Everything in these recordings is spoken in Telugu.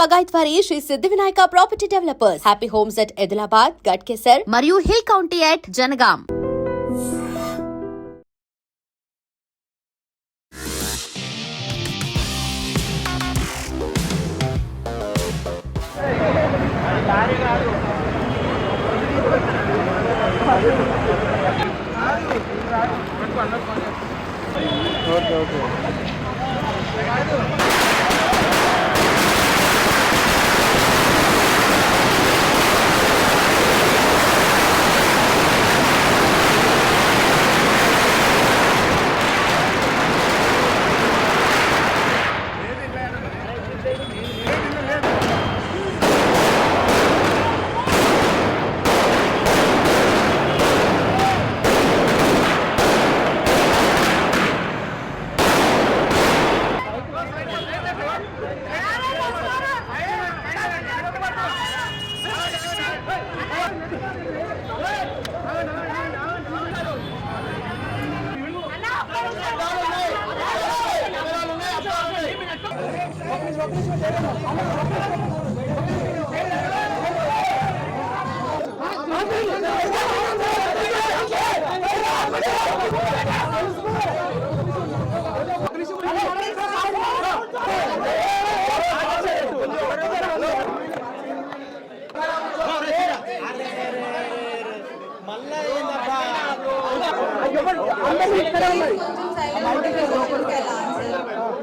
బగాయత్ వారి Shri Siddhi Vinayaka property developers. Happy homes at Edilabad, Ghatkesar మరియు hill county at Jangaon. Okay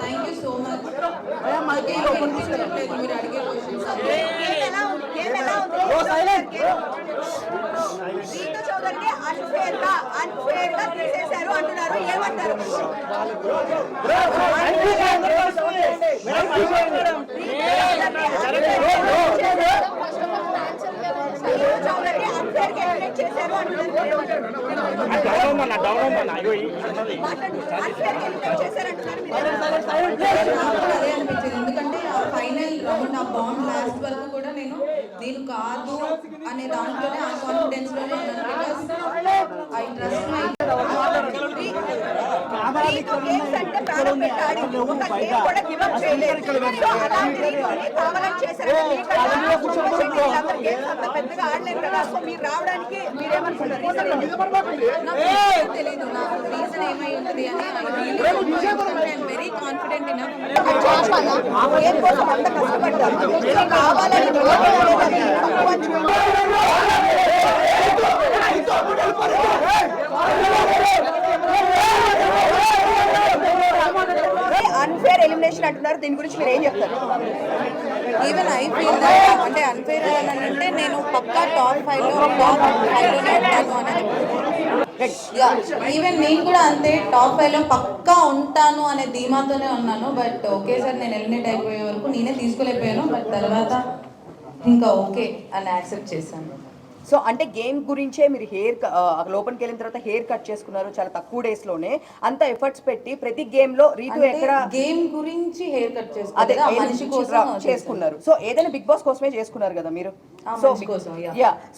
Thank you so much. Ritu చౌదరికి అన్ఫేర్ గా తీసేశారు అంటున్నారు, ఏమంటారు? చౌదరికి అన్ఫేర్ గా ఎలిమినేట్ చేశారు అంటున్నారు, ఎందుకంటే ఫైనల్ రౌండ్ ఆ బాండ్ లాస్ట్ వరకు కూడా నేను దీని కాదు అనే దాంట్లోనే ఆ కాన్ఫిడెన్స్ లోనే ఐ ట్రస్ట్ మై పెద్దగా ఆడలేదు కదా, సో మీరు రావడానికి మీరేమనుకుంటారు? తెలీదు నాకు రీజన్ ఏమై ఉంటుంది అని. వెరీ కాన్ఫిడెంట్ ఏం కోసం అంత కష్టపడ్డారు కావాలని అన్ఫేర్ ఎలిమినేషన్ అంటున్నారు, దీని గురించి మీరు ఏం చెప్తారు? ఈవెన్ ఐ ఫీల్ దట్ అంటే అన్ఫేర్ అని అంటే నేను పక్కా టాప్ 5లోనే ఉంటాను అనేది. ఈవెన్ నేను కూడా అంతే టాప్ 5లో పక్కా ఉంటాను అనే ధీమాతోనే ఉన్నాను. బట్ ఒకేసారి నేను ఎలిమినేట్ అయిపోయే వరకు నేనే తీసుకోలేకపోయాను. బట్ తర్వాత ఇంకా ఓకే అని యాక్సెప్ట్ చేశాను. సో అంటే గేమ్ గురించే మీరు లోపలికి వెళ్ళిన తర్వాత హెయిర్ కట్ చేసుకున్నారు చాలా తక్కువ డేస్ లోనే, అంత ఎఫర్ట్స్ పెట్టి ప్రతి గేమ్ లో రీతు ఎక్కడ గేమ్ గురించి హెయిర్ కట్ చేసుకున్నారు. సో ఏదైనా బిగ్ బాస్ కోసమే చేసుకున్నారు కదా మీరు.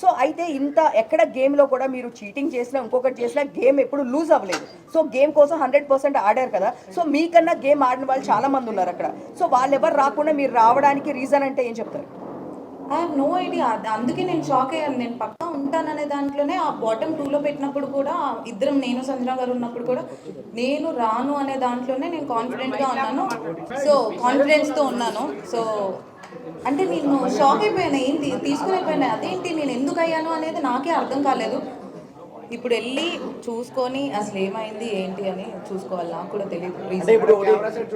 సో అయితే ఇంత ఎక్కడ గేమ్ లో కూడా మీరు చీటింగ్ చేసినా ఇంకొకటి చేసినా గేమ్ ఎప్పుడు లూజ్ అవ్వలేదు. సో గేమ్ కోసం 100% ఆడారు కదా. సో మీకన్నా గేమ్ ఆడిన వాళ్ళు చాలా మంది ఉన్నారు అక్కడ. సో వాళ్ళు ఎవరు రాకుండా మీరు రావడానికి రీజన్ అంటే ఏం చెప్తారు? I have no idea. అందుకే నేను షాక్ అయ్యాను. నేను పక్కా ఉంటాననే దాంట్లోనే ఆ బాటమ్ 2లో పెట్టినప్పుడు కూడా ఇద్దరం, నేను సంజన గారు ఉన్నప్పుడు కూడా నేను రాను అనే దాంట్లోనే నేను కాన్ఫిడెంట్గా ఉన్నాను. సో కాన్ఫిడెన్స్తో ఉన్నాను. సో అంటే నేను షాక్ అయిపోయాను, ఏంటి తీసుకోలేకపోయాను, అదేంటి నేను ఎందుకు అయ్యాను అనేది నాకే అర్థం కాలేదు. ఇప్పుడు వెళ్ళి చూసుకొని అసలు ఏమైంది ఏంటి అని చూసుకోవాలి, నాకు కూడా తెలియదు.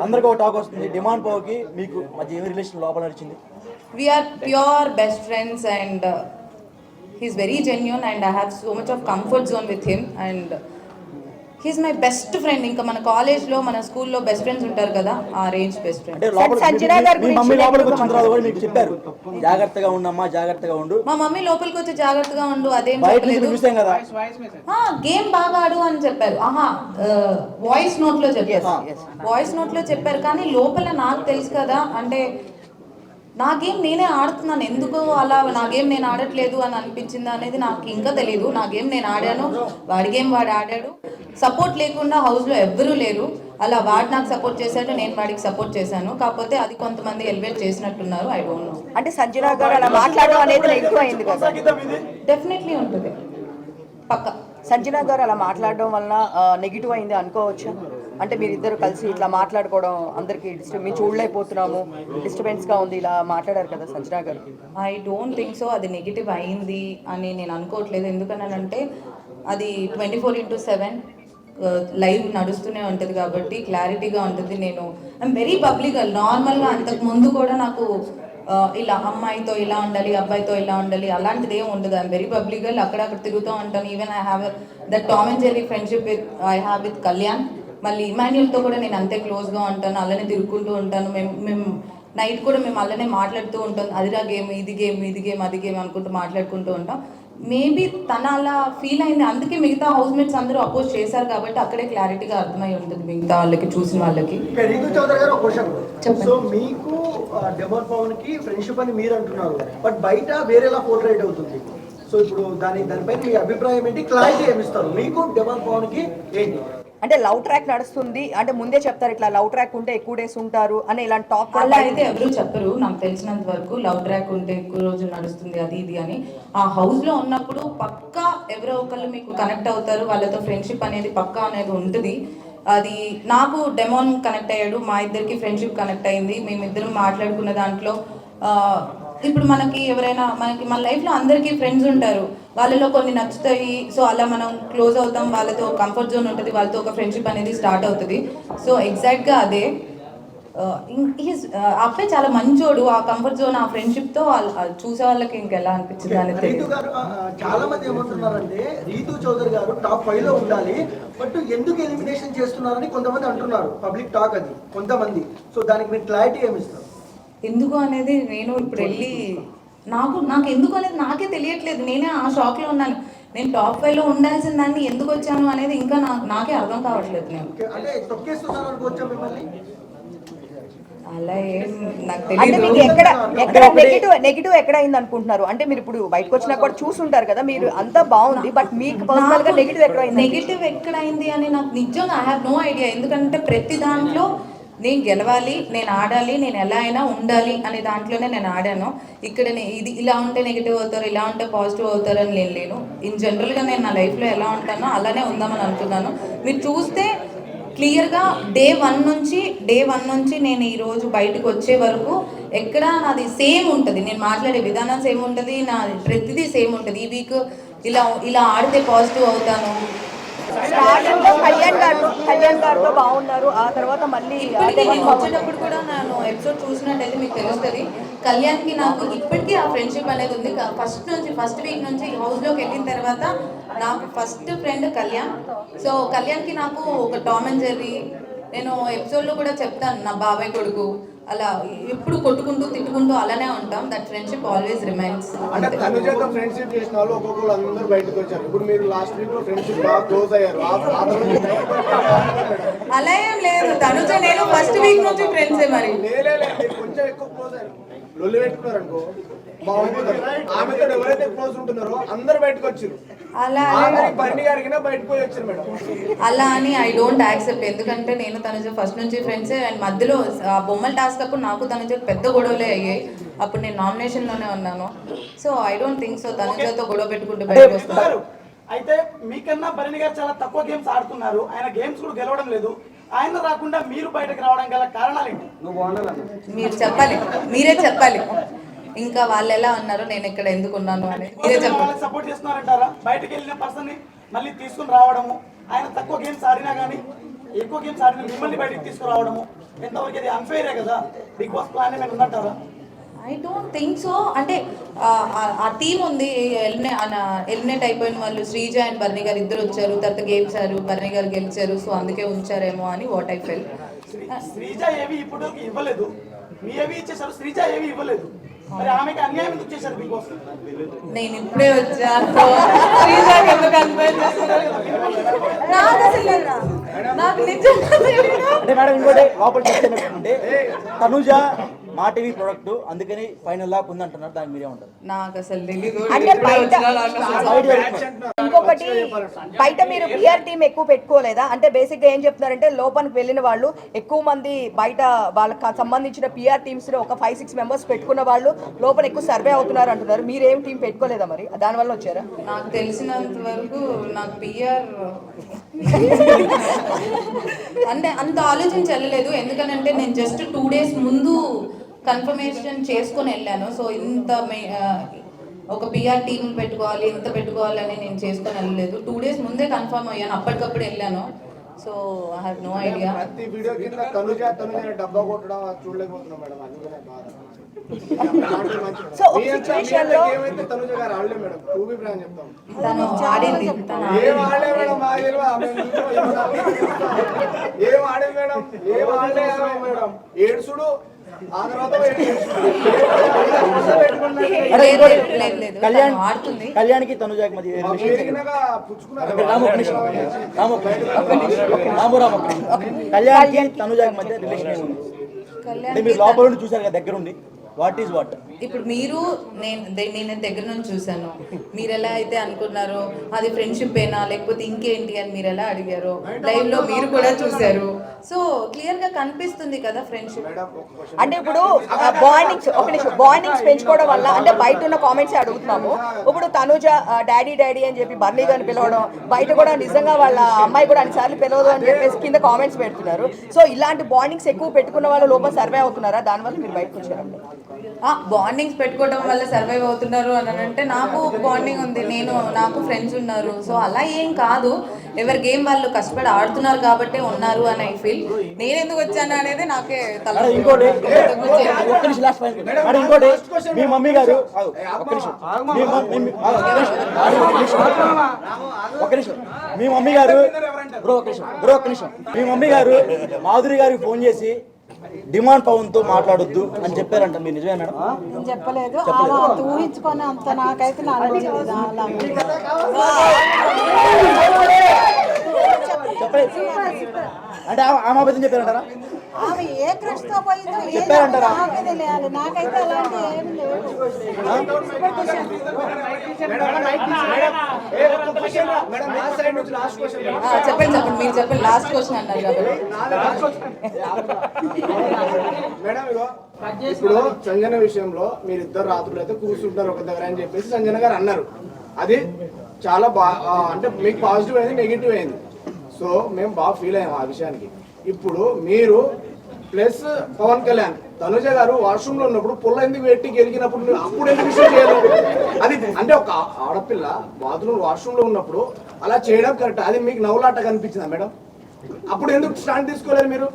అందరికీ ఒక టాక్ వస్తుంది, డిమాండ్ పోకి మీకు మధ్య ఏమి రిలేషన్ లోపల నడిచింది? We are pure best friends and he's very genuine and I have so much of comfort zone with him and he's my best friend. ఇంకా మన కాలేజ్ లో మన స్కూల్లో బెస్ట్ ఫ్రెండ్స్ ఉంటారు కదా, ఆ రేంజ్ బెస్ట్ ఫ్రెండ్. జాగ్రత్తగా ఉండమ్మా, జాగ్రత్తగా ఉండు. మా మమ్మీ లోపలికి వచ్చి జాగ్రత్తగా ఉండు అదేం చెప్పలేదు. గేమ్ బాగా ఆడు అని చెప్పారు. వాయిస్ నోట్ లో చెప్పారు, వాయిస్ నోట్ లో చెప్పారు. కానీ లోపల నాకు తెలుసు కదా, అంటే నా గేమ్ నేనే ఆడుతున్నాను, ఎందుకు అలా నా గేమ్ నేను ఆడట్లేదు అని అనిపించింది అనేది నాకు ఇంకా తెలియదు. నా గేమ్ నేను ఆడాను, వాడి గేమ్ వాడు ఆడాడు. సపోర్ట్ లేకుండా హౌస్లో ఎవ్వరూ లేరు. అలా వాడు నాకు సపోర్ట్ చేశాడు, నేను వాడికి సపోర్ట్ చేశాను. కాకపోతే అది కొంతమంది ఎలివేట్ చేసినట్టున్నారు. I don't know. అంటే సంజన గారు అలా మాట్లాడడం అనేది ఎక్కువ అయింది కదా. డెఫినెట్లీ ఉంటుంది పక్క. సంజన గారు అలా మాట్లాడడం వలన నెగిటివ్ అయింది అనుకోవచ్చా? అంటే మీరిద్దరు కలిసి ఇట్లా మాట్లాడుకోవడం అందరికి మేము చూడలేకపోతున్నాము, డిస్టర్బెన్స్గా ఉంది, ఇలా మాట్లాడారు కదా సంజన గారు. ఐ డోంట్ థింక్ సో అది నెగిటివ్ అయింది అని నేను అనుకోవట్లేదు. ఎందుకనంటే అది 24/7 లైవ్ నడుస్తూనే ఉంటుంది కాబట్టి క్లారిటీగా ఉంటుంది. నేను ఐఎమ్ వెరీ పబ్లిక్. నార్మల్గా అంతకు ముందు కూడా నాకు ఇలా అమ్మాయితో ఇలా ఉండాలి, అబ్బాయితో ఇలా ఉండాలి అలాంటిది ఏమి ఉండదు. I'm very public. అక్కడక్కడ తిరుగుతూ ఉంటాను. Even I have that Tom and Jerry friendship I have with Kalyan. మళ్ళీ ఇమాన్యుల్తో కూడా నేను అంతే క్లోజ్గా ఉంటాను, అలానే తిరుగుకుంటూ ఉంటాను. మేము నైట్ కూడా మేము అలానే మాట్లాడుతూ ఉంటాం. అదిరా గేమ్, ఇది గేమ్, ఇది గేమ్, అది గేమ్ అనుకుంటూ మాట్లాడుకుంటూ ఉంటాం. మేబీ తన అలా ఫీల్ అయింది, అందుకే మిగతా హౌస్ మేట్స్ అందరూ అపోజ్ చేశారు కాబట్టి అక్కడే క్లారిటీగా అర్థమై ఉంటుంది మిగతా వాళ్ళకి, చూసిన వాళ్ళకి. రీతు చౌదరి గారు ఒక క్వశ్చన్. సో మీకు డెమోన్ పవన్ కి ఫ్రెండ్షిప్ అని మీరు అంటున్నారు, బట్ బయట వేరేలా పోర్ట్రేట్ అవుతుంది. సో ఇప్పుడు దానిపై మీ అభిప్రాయం ఏంటి, క్లారిటీ ఏమిస్తారు? మీకు డెమోన్ పవన్ కి ఏంటి? అంటే లవ్ ట్రాక్ నడుస్తుంది అంటే ముందే చెప్తారు, ఇట్లా లవ్ ట్రాక్ ఉంటే ఎక్కువ డేస్ ఉంటారు అని ఇలాంటి టాక్. అలా అయితే ఎవరు చెప్పరు నాకు తెలిసినంత వరకు. లవ్ ట్రాక్ ఉంటే ఎక్కువ రోజులు నడుస్తుంది అది ఇది అని. ఆ హౌస్ లో ఉన్నప్పుడు పక్కా ఎవరో ఒకళ్ళు మీకు కనెక్ట్ అవుతారు, వాళ్ళతో ఫ్రెండ్షిప్ అనేది పక్కా అనేది ఉంటుంది. అది నాకు డెమోన్ కనెక్ట్ అయ్యాడు, మా ఇద్దరికి ఫ్రెండ్షిప్ కనెక్ట్ అయింది. మేమిద్దరం మాట్లాడుకున్న దాంట్లో ఇప్పుడు మనకి ఎవరైనా మన లైఫ్లో అందరికీ ఫ్రెండ్స్ ఉంటారు, వాళ్ళలో కొన్ని నచ్చుతాయి. సో అలా మనం క్లోజ్ అవుతాం, వాళ్ళతో కంఫర్ట్ జోన్ ఉంటుంది, వాళ్ళతో ఒక ఫ్రెండ్షిప్ అనేది స్టార్ట్ అవుతుంది. సో ఎగ్జాక్ట్గా అదే. అబ్బాయి చాలా మంచోడు. ఆ కంఫర్ట్ జోన్, ఆ ఫ్రెండ్షిప్తో చూసే వాళ్ళకి ఇంకెలా అనిపించింది అనేది. రీతు గారు చాలా మంది ఏమంటున్నారంటే రీతు చౌదరి గారు టాప్ 5 లో ఉండాలి, బట్ ఎందుకు ఎలిమినేషన్ చేస్తున్నారని కొంతమంది అంటున్నారు. పబ్లిక్ టాక్ అది కొంతమంది. సో దానికి మీరు క్లారిటీ ఏమిస్తారు? ఎందుకు అనేది నేను ఇప్పుడు వెళ్ళి నాకు ఎందుకు అనేది నాకే తెలియట్లేదు. నేనే ఆ షాక్లో ఉన్నాను. నేను టాప్ 5లో ఉండాల్సిన దాన్ని ఎందుకు వచ్చాను అనేది ఇంకా నాకే అర్థం కావట్లేదు. నేను అంటే తొక్కేస్తున్నారు అనుకోవచ్చా మిమ్మల్ని? అలా ఏం నాకు అంటే తెలియదు. మీకు ఎక్కడ నెగిటివ్ ఎక్కడ అయింది అనుకుంటున్నారు? అంటే మీరు ఇప్పుడు బయటకు వచ్చినా కూడా చూసుంటారు కదా, మీరు అంతా బాగుంది, బట్ మీకు పర్సనల్ గా నెగిటివ్ ఎక్కడ అయింది? నెగిటివ్ ఎక్కడైంది అని నాకు నిజంగా ఐ హ్యావ్ నో ఐడియా. ఎందుకంటే ప్రతి దాంట్లో నేను గెలవాలి, నేను ఆడాలి, నేను ఎలా అయినా ఉండాలి అనే దాంట్లోనే నేను ఆడాను. ఇక్కడ ఇది ఇలా ఉంటే నెగిటివ్ అవుతారు, ఇలా ఉంటే పాజిటివ్ అవుతారు అని నేను లేను. ఇన్ జనరల్గా నేను నా లైఫ్లో ఎలా ఉంటానో అలానే ఉందామని అనుకున్నాను. మీరు చూస్తే క్లియర్గా డే వన్ నుంచి నేను ఈరోజు బయటకు వచ్చే వరకు ఎక్కడ నాది సేమ్ ఉంటుంది. నేను మాట్లాడే విధానం సేమ్ ఉంటుంది, నా ప్రతిదీ సేమ్ ఉంటుంది. ఈ వీక్ ఇలా ఆడితే పాజిటివ్ అవుతాను. కళ్యాణ్ గారితో బాగున్నారు, ఆ తర్వాత మళ్ళీ నేను వచ్చేటప్పుడు కూడా నేను ఎపిసోడ్ చూసినట్టయితే మీకు తెలుస్తుంది. కళ్యాణ్కి నాకు ఇప్పటికీ ఆ ఫ్రెండ్షిప్ అనేది ఉంది. ఫస్ట్ వీక్ నుంచి హౌస్లోకి వెళ్ళిన తర్వాత నాకు ఫస్ట్ ఫ్రెండ్ కళ్యాణ్. సో కళ్యాణ్కి నాకు ఒక టామ్ అండ్ జెర్రీ, నేను ఎపిసోడ్లో కూడా చెప్తాను నా బాబాయ్ కొడుకు, అలా ఎప్పుడు కొట్టుకుంటూ తిట్టుకుంటూ అలానే ఉంటాం. That friendship always remains. అంటే తనుజతో ఫ్రెండ్షిప్ చేసిన వాళ్ళు ఒక్కొక్కరు అందరూ బయటకు వచ్చారు. ఇప్పుడు మీరు లాస్ట్ వీక్ లో ఫ్రెండ్షిప్ బాగా క్లోజ్ అయ్యారు. అలా ఏం లేదు, తనుజ నేను ఫస్ట్ వీక్ నుంచి ఫ్రెండ్సే. మరి కొంచెం ఎక్కువ క్లోజ్ అయ్యారు, లొల్లి పెట్టుకున్నారు అనుకో బాగుంటుంది. ఆమెతో ఎవరైతే క్లోజ్ ఉంటున్నారో అందరు బయటకు వచ్చారు. అలా బర్ని గారికి బయటకు పోయి వచ్చారు మేడం. అలా అని ఐ డోంట్ యాక్సెప్ట్. ఎందుకంటే నేను తనుజ ఫస్ట్ నుంచి ఫ్రెండ్సే. అండ్ మధ్యలో ఆ బొమ్మల టాస్క్ అప్పుడు నాకు తనుజ పెద్ద గొడవలే అయ్యాయి. అప్పుడు నేను నామినేషన్లోనే ఉన్నాను. So I don't think so తనుజతో గొడవ పెట్టుకుంటూ బయటకు వస్తాను. అయితే మీకన్నా భరణి గారు చాలా తక్కువ గేమ్స్ ఆడుతున్నారు, ఆయన గేమ్స్ కూడా గెలవడం లేదు. ఆయన రాకుండా మీరు బయటకు రావడం గల కారణాలు ఏంటి? మీరు చెప్పాలి, మీరే చెప్పాలి. ఇంకా వాళ్ళు ఎలా ఉన్నారు, నేను ఇక్కడ ఎందుకు ఉన్నాను అని మీరే చెప్పాలి. సపోర్ట్ చేస్తున్నారంటారా? బయటకు వెళ్ళిన పర్సన్ ని మళ్ళీ తీసుకుని రావడము, ఆయన తక్కువ గేమ్స్ ఆడినా కానీ ఎక్కువ గేమ్స్ ఆడిన మిమ్మల్ని బయటకు తీసుకురావడము ఎంతవరకు అది అన్ఫెయిరే కదా? బిగ్ బాస్ ప్లాన్ ఏమైనా ఉందంటారా? I don't think so. అంటే ఆ టీం ఉంది, ఎలిమినేట్ అయిపోయిన వాళ్ళు శ్రీజ అండ్ బర్ని గారు ఇద్దరు వచ్చారు, తర్వాత గేమ్స్ ఆడారు, బర్ని గారు గెలిచారు. సో అందుకే ఉంచారేమో అని వాట్ ఐ ఫెల్. శ్రీజ ఏవి ఇప్పుడు ఇవ్వలేదు, మీ ఏవి ఇచ్చేసారు, శ్రీజ ఏవి ఇవ్వలేదు. మరి ఆమెకి అన్యాయం ఎందుకు చేశారు బిగ్ బాస్? నేను ఇప్పుడే వచ్చాను. అంటే మేడం ఇంకోటి లోపల చెప్తే తనుజ మా టీవీ ప్రొడక్ట్ అందుకని ఫైనల్ దాకా ఉంది అంటున్నారు, దానికి మీరేమంటారు? నాకు అసలు తెలీదు. అంటే బయట ఇంకొకటి బయట మీరు పిఆర్ టీం ఎక్కువ పెట్టుకోలేదా? అంటే బేసిక్ గా ఏం చెప్తున్నారంటే లోపలికి వెళ్ళిన వాళ్ళు ఎక్కువ మంది బయట వాళ్ళకి సంబంధించిన పిఆర్ టీమ్స్ లో ఒక 5-6 మెంబర్స్ పెట్టుకున్న వాళ్ళు లోపల ఎక్కువ సర్వే అవుతున్నారు అంటున్నారు. మీరు ఏం టీం పెట్టుకోలేదా మరి? దానివల్ల వచ్చారా? నాకు తెలిసినంత వరకు నాకు పిఆర్ అంటే అంత ఆలోచించి వెళ్ళలేదు. ఎందుకనంటే నేను జస్ట్ 2 days ముందు కన్ఫర్మేషన్ చేసుకొని వెళ్ళాను. సో ఇంత ఒక పిఆర్ టీం పెట్టుకోవాలి, ఇంత పెట్టుకోవాలని నేను చేసుకొని వెళ్ళలేదు. 2 days ముందే కన్ఫర్మ్ అయ్యాను, అప్పటికప్పుడు వెళ్ళాను. So I have no idea. ప్రతి వీడియో కింద తనుజ డబ్బా కొట్టడం చూడలేకపోతున్నాం మేడం, అందుకనే బాధ. సో ఒక సిచువేషన్ లో ఏమైతే తనుజ గారు ఆడలే మేడం, టూబీ బ్రాండ్ చెప్తాం. తను ఆడింది, ఏం ఆడలే మేడం, మా తెలియదు. ఏం ఆడే మేడం, ఏం ఆడలే మేడం. ఏడుసుడు ఆ తర్వాత కళ్యాణ్కి తనుజాకి మధ్య కళ్యాణ్కి తనుజాకి మధ్య రిలేషన్ ఏముంది? అంటే మీరు లోపల నుండి చూసారు కదా, దగ్గర ఉండి వాట్ ఈస్ వాట్? ఇప్పుడు మీరు నేను దగ్గర నుంచి చూసాను. మీరు ఎలా అయితే అనుకున్నారో అది ఫ్రెండ్షిప్ ఏనా లేకపోతే ఇంకేంటి అని మీరు ఎలా అడిగారో లైవ్ లో మీరు కూడా చూసారు. సో క్లియర్ గా కనిపిస్తుంది కదా ఫ్రెండ్షిప్. అంటే ఇప్పుడు బాండింగ్స్ పెంచుకోవడం వల్ల అంటే బయట ఉన్న కామెంట్స్ అడుగుతున్నాము. ఇప్పుడు తనుజ డాడీ డాడీ అని చెప్పి బర్నీ గారిని పిలవడం, బయట కూడా నిజంగా వాళ్ళ అమ్మాయి కూడా అన్నిసార్లు పిలవదు అని చెప్పేసి కింద కామెంట్స్ పెడుతున్నారు. సో ఇలాంటి బాండింగ్స్ ఎక్కువ పెట్టుకున్న వాళ్ళ లోపల సర్వే అవుతున్నారా? దానివల్ల మీరు బయటకు వచ్చారండి. బాండింగ్స్ పెట్టుకోవడం వల్ల సర్వైవ్ అవుతున్నారు అని అంటే నాకు బాండింగ్ ఉంది, నాకు ఫ్రెండ్స్ ఉన్నారు. సో అలా ఏం కాదు, ఎవరి గేమ్ వాళ్ళు కష్టపడి ఆడుతున్నారు కాబట్టి ఉన్నారు అని ఐ ఫీల్. నేను ఎందుకు వచ్చాను అనేది నాకే ఇంకోటి మీ మమ్మీ గారు మీ మమ్మీ గారు మాధురి గారికి ఫోన్ చేసి డిమాండ్ పవన్ తో మాట్లాడొద్దు అని చెప్పారంట, మీరు నిజమేనా? చెప్పలేదు, ఊహించుకొని అంత నాకైతే అంటే ఆమె అబద్ధం చెప్పారంటారా? ఆమె ఏ కృష్ణ పోయిందో చెప్పారంటారా? తెలియాలి, నాకైతే అలాంటి ఏం లేదు. చెప్పండి మీరు చెప్పండి, లాస్ట్ క్వశ్చన్ అన్నారు కాబట్టి. మేడం ఇప్పుడు సంజన విషయంలో మీరు ఇద్దరు రాత్రులు అయితే కూర్చుంటారు ఒక దగ్గర అని చెప్పేసి సంజన గారు అన్నారు. అది చాలా అంటే మీకు పాజిటివ్ అయింది, నెగిటివ్ అయింది. సో మేము బాగా ఫీల్ అయ్యాము ఆ విషయానికి. ఇప్పుడు మీరు ప్లస్ పవన్ కళ్యాణ్ తనుజ గారు వాష్రూమ్ లో ఉన్నప్పుడు పుల్ల ఎందుకు పెట్టి గెలిగినప్పుడు అప్పుడు ఎందుకు విషయం చేయలేదు? అది అంటే ఒక ఆడపిల్ల బాత్రూమ్ వాష్రూమ్ లో ఉన్నప్పుడు అలా చేయడం కరెక్ట్. అది మీకు నవ్వులాట కనిపించిందా మేడం? అప్పుడు ఎందుకు స్టాండ్ తీసుకోలేదు మీరు?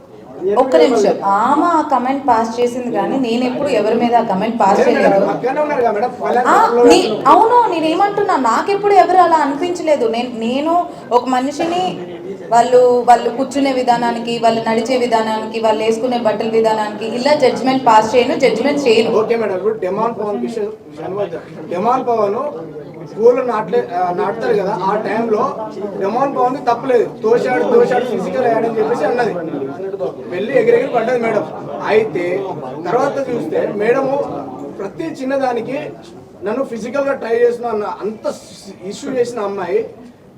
ఒక్క నిమిషం, ఆమె ఆ కమెంట్ పాస్ చేసింది కానీ నేను ఎప్పుడు ఎవరి మీద ఆ కమెంట్ పాస్ చేయలేదు. అవును, నేనేమంటున్నా, నాకెప్పుడు ఎవరు అలా అనిపించలేదు. నేను ఒక మనిషిని వాళ్ళు కూర్చునే విధానానికి, వాళ్ళు నడిచే విధానానికి, వాళ్ళు వేసుకునే బట్టల విధానానికి ఇలా జడ్జిమెంట్ పాస్ జడ్జిమెంట్ చేయను. ఓకే మేడం, ఇప్పుడు డిమాండ్ పవన్ పూలు నాటుతారు కదా, ఆ టైంలో డిమాండ్ పవన్ తప్పలేదు, తోశాడు ఫిజికల్ అయ్యాడని చెప్పేసి అన్నది, వెళ్ళి ఎగిరెగిరి పడ్డది మేడం. అయితే తర్వాత చూస్తే మేడము ప్రతి చిన్నదానికి నన్ను ఫిజికల్ గా ట్రై చేసిన అంత ఇష్యూ చేసిన అమ్మాయి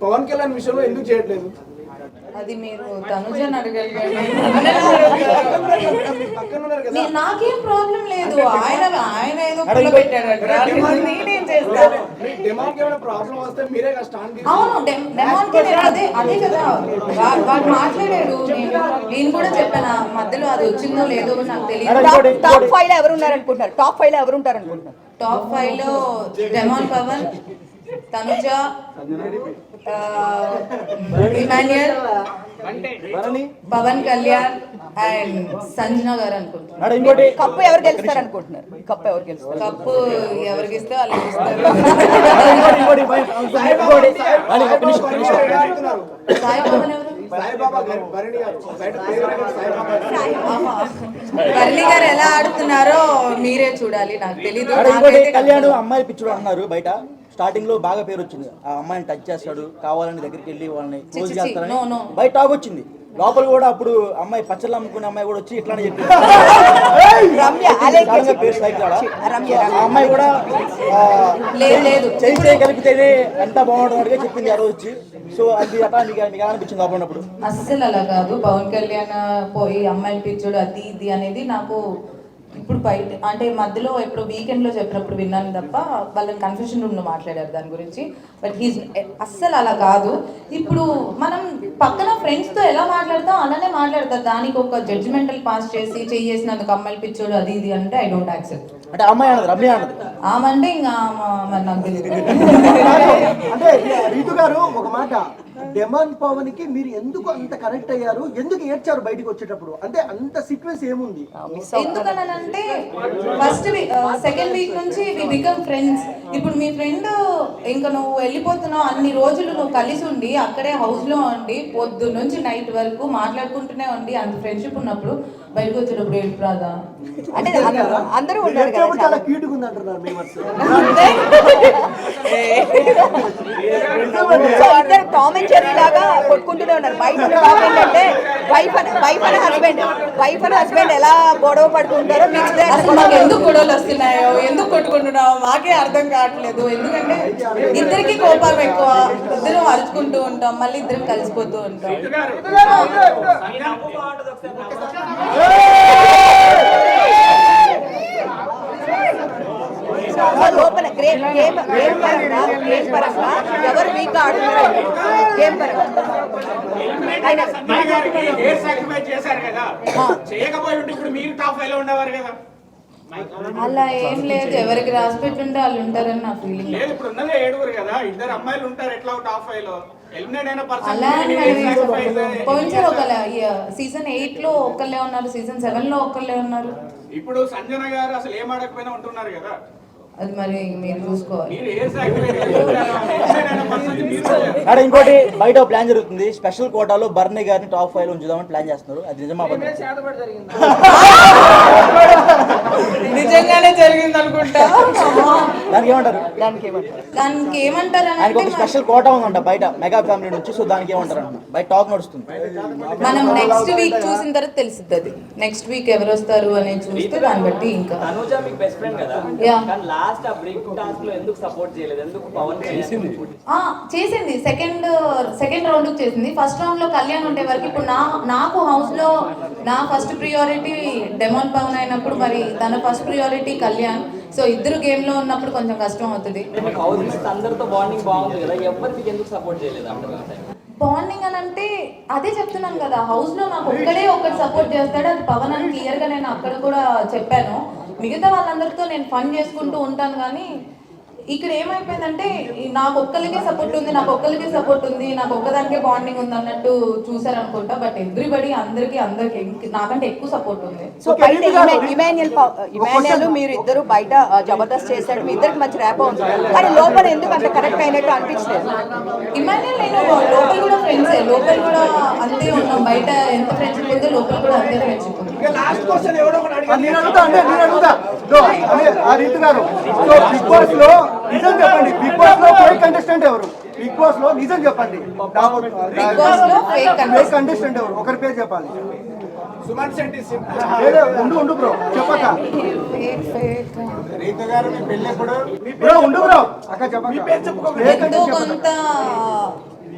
పవన్ కళ్యాణ్ విషయంలో ఎందుకు చేయట్లేదు? అది మీరు తనుజని అడగాలి. నాకేం ప్రాబ్లం లేదు, ఆయన ఏదో పెట్టాడు. అవును, అదే కదా వాడు మాట్లాడాడు. నేను కూడా చెప్పాను, మధ్యలో అది వచ్చిందో లేదో నాకు తెలియదు. టాప్ 5 లో ఎవరు ఉన్నారనుకుంటున్నారు? టాప్ 5 లో ఎవరు ఉంటారనుకుంటున్నారు? టాప్ 5 లో డెమాన్ పవన్, తనుజ, ఇమాన్యుయల్, పవన్ కళ్యాణ్ అండ్ సంజన గారు అనుకుంటున్నారు. కప్పు ఎవరు గెలుస్తారు అనుకుంటున్నారు? కప్పు ఎవరికి ఇస్తే వాళ్ళకి ఇస్తారు. సాయి పవన్ ఎవరు? బర్నీ గారు ఎలా ఆడుతున్నారో మీరే చూడాలి, నాకు తెలీదు. కళ్యాణ్ అమ్మాయి పిచ్చుడు అన్నారు బయట, స్టార్టింగ్ లో బాగా పేరు వచ్చింది, ఆ అమ్మాయిని టచ్ చేస్తాడు, కావాలని దగ్గరికి వెళ్ళి వాళ్ళని క్లోజ్ చేస్తారని బయట టాక్ వచ్చింది. లోపల కూడా అప్పుడు అమ్మాయి పచ్చళ్ళు అమ్ముకునే అమ్మాయి కూడా వచ్చి ఇట్లానే చెప్పింది. రమ్య అలేఖ్య సడన్గా పేరు సైకిల్ ఆడ. రమ్య ఆ అమ్మాయి కూడా లేదు. చేయి కలిపితేనే ఎంత బాగుంటుంది చెప్పింది ఆ రోజు వచ్చి. సో అది అట్లా మీకు ఎలా అనిపించింది లోపల ఉన్నప్పుడు? అస్సలు అలా కాదు. పవన్ కళ్యాణ్ పోయి అమ్మాయిని పిచ్చోడు అది ఇది అనేది నాకు ఇప్పుడు బయట అంటే మధ్యలో ఎప్పుడు వీకెండ్లో చెప్పినప్పుడు విన్నాను తప్ప వాళ్ళని కన్ఫ్యూషన్ రూమ్లో మాట్లాడారు దాని గురించి. బట్ హీస్ అస్సలు అలా కాదు. ఇప్పుడు మనం పక్కన ఫ్రెండ్స్తో ఎలా మాట్లాడతాం అలానే మాట్లాడతారు. దానికి ఒక జడ్జిమెంటల్ పాస్ చేసి చేసినందుకు అమ్మాయిలు పిచ్చోడు అది ఇది అంటే ఐ డోంట్ యాక్సెప్ట్. అంటే అమ్మాయి అన్నది రమ్య అన్నది ఆమంటే ఇంకా మరి నాకు తెలియదు. అంటే రీతు గారు ఒక మాట, డెమాన్ పవన్ కి మీరు ఎందుకు అంత కనెక్ట్ అయ్యారు, ఎందుకు ఏడ్చారు బయటికి వచ్చేటప్పుడు? అంటే అంత సీక్వెన్స్ ఏముంది? ఎందుకనంటే ఫస్ట్ సెకండ్ వీక్ నుంచి వి బికమ్ ఫ్రెండ్స్. ఇప్పుడు మీ ఫ్రెండ్ ఇంకా నువ్వు వెళ్ళిపోతున్నావు అన్ని రోజులు నువ్వు కలిసి ఉండి అక్కడే హౌస్ లో ఉండి పొద్దు నుంచి నైట్ వరకు మాట్లాడుకుంటూనే ఉండి అంత ఫ్రెండ్షిప్ ఉన్నప్పుడు బయటకు వచ్చేటప్పుడు ఏడు రాదా అంటే అందరూ ఉన్నారు కదా ఏడ్చేటప్పుడు చాలా క్యూట్ గా ఉంది అంటున్నారు మేమర్స్. సో ఇద్దరు టామ్ అండ్ జెర్రీ లాగా కొట్టుకుంటూనే ఉన్నారు. బయట ఉన్న టాక్ ఏంటంటే వైఫ్ అండ్ హస్బెండ్ ఎలా గొడవ పడుతుంటారో మీకు అసలు మాకు ఎందుకు గొడవలు వస్తున్నాయో ఎందుకు కొట్టుకుంటున్నావు మాకే అర్థం కావట్లేదు. ఎందుకంటే ఇద్దరికి కోపం ఎక్కువ, ఇద్దరం అరుచుకుంటూ ఉంటాం, మళ్ళీ ఇద్దరం కలిసిపోతూ ఉంటాం. లోపల గేమ్ పరంగా ఎవరు వీక్ ఆడుతున్నారు గేమ్ పరంగా చేశారు కదా, చేయకపోయి ఉంటే ఇప్పుడు మీరు టాప్ 5 లో ఉండేవారు కదా. అలా ఏం లేదు. ఎవరికి రాసి పెట్టుంటే వాళ్ళు ఉంటారని నా ఫీలింగ్. లేదు ఇప్పుడు ఉన్నదే 7 కదా, 2 అమ్మాయిలు ఉంటారు ఎట్లా టాప్ 5 లో ఎలిమినేట్ అయిన పర్సన్. అలా అని పోయినసారి ఒక సీజన్ 8 లో ఒకళ్ళే ఉన్నారు, సీజన్ 7 లో ఒకళ్ళే ఉన్నారు. ఇప్పుడు సంజన గారు అసలు ఏం ఆడకపోయినా ఉంటున్నారు కదా. అది మరి మీరు చూసుకోవాలి. మీరు ఏ సాక్రిఫైస్ చేశారు? ఎలిమినేట్ అయిన పర్సన్ మీరు. అక్కడ ఇంకోటి బయట ప్లాన్ జరుగుతుంది, స్పెషల్ కోటాలో బర్నీ గారిని టాప్ 5 లో ఉంచుదామని ప్లాన్ చేస్తున్నారు. అది నిజమా? నిజంగానే జరిగింది అనుకుంటా. దానికి ఏమంటారు? దానికి ఏమంటారు ఆయనకు ఒక అంటే స్పెషల్ కోటా ఉందంట బయట మెగా ఫ్యామిలీ నుంచి. సో దానికి ఏమంటారు అంట బయట టాక్ నడుస్తుంది. మనం నెక్స్ట్ వీక్ చూసిన తర్వాత తెలుస్తుంది. అది నెక్స్ట్ వీక్ ఎవరు వస్తారు అనేది చూస్తే దాన్ని బట్టి ఇంకా. తనుజ మీకు బెస్ట్ ఫ్రెండ్ కదా, కానీ లాస్ట్ ఆ బ్రేక్ టాస్క్ లో ఎందుకు సపోర్ట్ చేయలేదు? ఎందుకు పవన్ చేసింది? చేసింది సెకండ్ రౌండ్ చేసింది. ఫస్ట్ రౌండ్ లో కళ్యాణ్ ఉండే వరకు ఇప్పుడు నాకు హౌస్ లో నా ఫస్ట్ ప్రియారిటీ డెమాన్ పవన్ అయినప్పుడు మరి తన ఫస్ట్ ప్రియారిటీ కళ్యాణ్. సో ఇద్దరు గేమ్ లో ఉన్నప్పుడు కొంచెం కష్టం అవుతుంది. హౌస్ మేట్స్ అందరితో బాండింగ్ బాగుంది కదా, ఎవరికి ఎందుకు సపోర్ట్ చేయలేదు అంటారు? బాండింగ్ అని అంటే అదే చెప్తున్నాను కదా, హౌస్ లో నాకు ఒక్కడే ఒకటి సపోర్ట్ చేస్తాడు, అది పవన్ అని క్లియర్ గా నేను అక్కడ కూడా చెప్పాను. మిగతా వాళ్ళందరితో నేను ఫన్ చేసుకుంటూ ఉంటాను. కానీ ఇక్కడ ఏమైపోయిందంటే నాకు ఒక్కరికే సపోర్ట్ ఉంది, నాకు ఒక్కదానికే బాండింగ్ ఉంది అన్నట్టు చూసారనుకుంటా. బట్ ఎవ్రీబడి అందరికి నాకంటే ఎక్కువ సపోర్ట్ ఉంది. సో బయట ఇమాన్యుయల్ మీరు ఇద్దరు బయట జబర్దస్త్ చేశాడు, మీ ఇద్దరికి మంచి ర్యాప్ ఉంది, కానీ లోపల ఎందుకు అంత కనెక్ట్ అయినట్టు అనిపించలేదు? ఇమాన్యుయల్ నేను లోపల కూడా ఫ్రెండ్సే, లోపల కూడా అంతే ఉన్నాం. బయట ఎంత ఫ్రెండ్షిప్ ఉందో లోపల కూడా అంతే ఫ్రెండ్షిప్ ఉంది. లాస్ట్ క్వశ్చన్ ఎవడో ఒకటి అడిగారు. నేను అడుగుతా ఆ రీతు గారు, సో బిగ్ బాస్ లో నిజం చెప్పండి, బిగ్ బాస్ లో ఫేక్ కంటెస్టెంట్ ఎవరు? బిగ్ బాస్ లో నిజం చెప్పండి, బిగ్ బాస్ లో ఫేక్ కంటెస్టెంట్ ఎవరు? ఒకరి పేరు చెప్పాలి. సుమన్ శెట్టి. ఉండు బ్రో చెప్పక. రీతు గారు మీ పెళ్ళి ఎప్పుడు? బ్రో ఉండు బ్రో అక్క చెప్పక. ఎంతో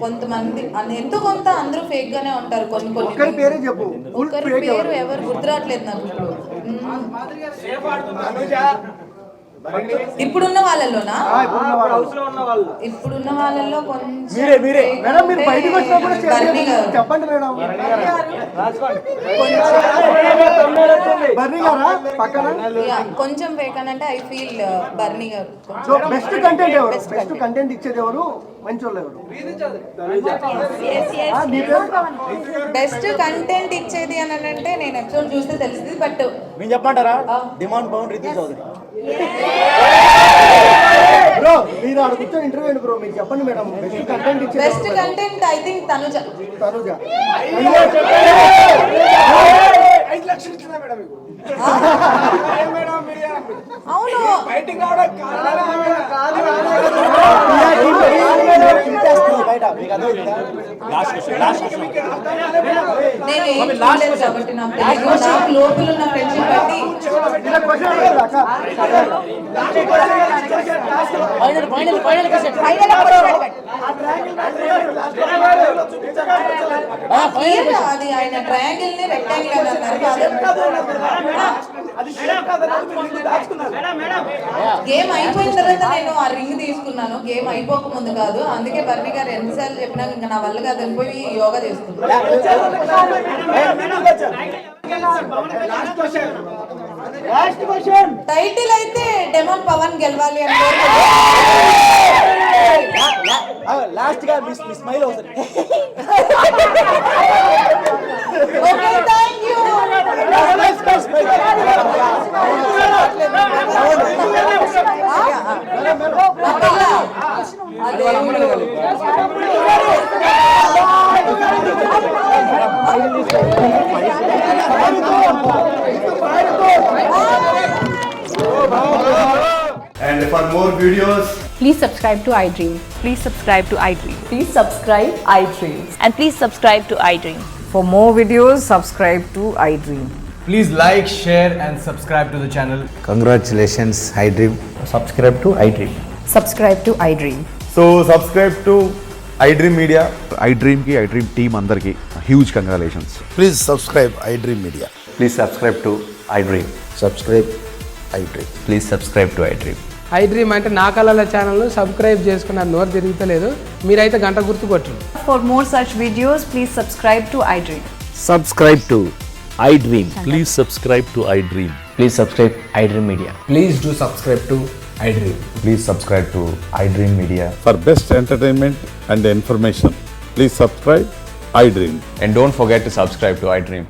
కొంతమంది ఎంతో కొంత అందరూ ఫేక్ గానే ఉంటారు. ఒకరి పేరే చెప్పు. ఒకరి పేరు ఎవరు గుర్తురావట్లేదు నాకు ఇప్పుడు. ఇప్పుడున్న వాళ్ళలోనా? ఇప్పుడున్న వాళ్ళలో కొంచెం మేడం మీరు బయటకు వచ్చినప్పుడు చెప్పండి మేడం. బర్నీ గారా పక్కన? కొంచెం ఫేక్ అని అంటే ఐ ఫీల్ బర్నీ గారు. సో బెస్ట్ కంటెంట్ ఎవరు? బెస్ట్ కంటెంట్ ఇచ్చేది ఎవరు? మంచి వాళ్ళు ఎవరు? బెస్ట్ కంటెంట్ ఇచ్చేది అని అంటే నేను ఎపిసోడ్ చూస్తే తెలిసింది. బట్ మేము చెప్పమంటారా? డిమాండ్ పవన్ రితు చౌదరి. బ్రో మీరు ఆడ కూర్చొని ఇంటర్వ్యూ బ్రో మీరు చెప్పండి మేడం. బెస్ట్ కంటెంట్ ఇచ్చేది best content I think Tanuja. 5 లక్షలు ఇచ్చిందా మేడం మీకు? అవును బయట మీకు అర్థమవుతుందా? నేను ఏం చూడలేదు కాబట్టి నాకు తెలియదు. నాకు లోపల ఉన్న ఫ్రెండ్షిప్ బట్టి Clear గా అది ఆయన ట్రయాంగిల్ ని రెక్టాంగిల్ అని అన్నారు. గేమ్ అయిపోయిన తర్వాత నేను ఆ రింగ్ తీసుకున్నాను, గేమ్ అయిపోక ముందు కాదు. అందుకే బర్నీ గారు ఎన్నిసార్లు చెప్పినా ఇంకా నా వల్ల కాదు వెళ్ళిపోయి యోగా చేసుకున్నాను. టైటిల్ అయితే డెమన్ పవన్ గెలవాలి అని లాస్ట్ గా మీ స్మైల్ అవుతుంది. Okay thank you. And for more videos, Please subscribe to iDream. Please subscribe to iDream. Please subscribe iDream. And please subscribe to iDream. For more videos, subscribe to iDream. please like, share and subscribe to the channel. Congratulations, iDream. Subscribe to iDream. Subscribe to iDream. So subscribe to iDream Media. iDream ki iDream team andarki huge congratulations. Please subscribe iDream media. Please subscribe to iDream. Subscribe iDream. Please subscribe to iDream. iDream అంటే నా కళల ఛానల్ను సబ్స్క్రైబ్ చేసుకున్న నోరు తిరుగుతలేదు. మీరైతే గంట గుర్తు కొట్టండి. For more such videos, please subscribe to iDream. Subscribe to iDream. Please subscribe to iDream. Please subscribe iDream Media. Please do subscribe to iDream. Please subscribe to iDream Media. For best entertainment and information, please subscribe iDream. And don't forget to subscribe to iDream.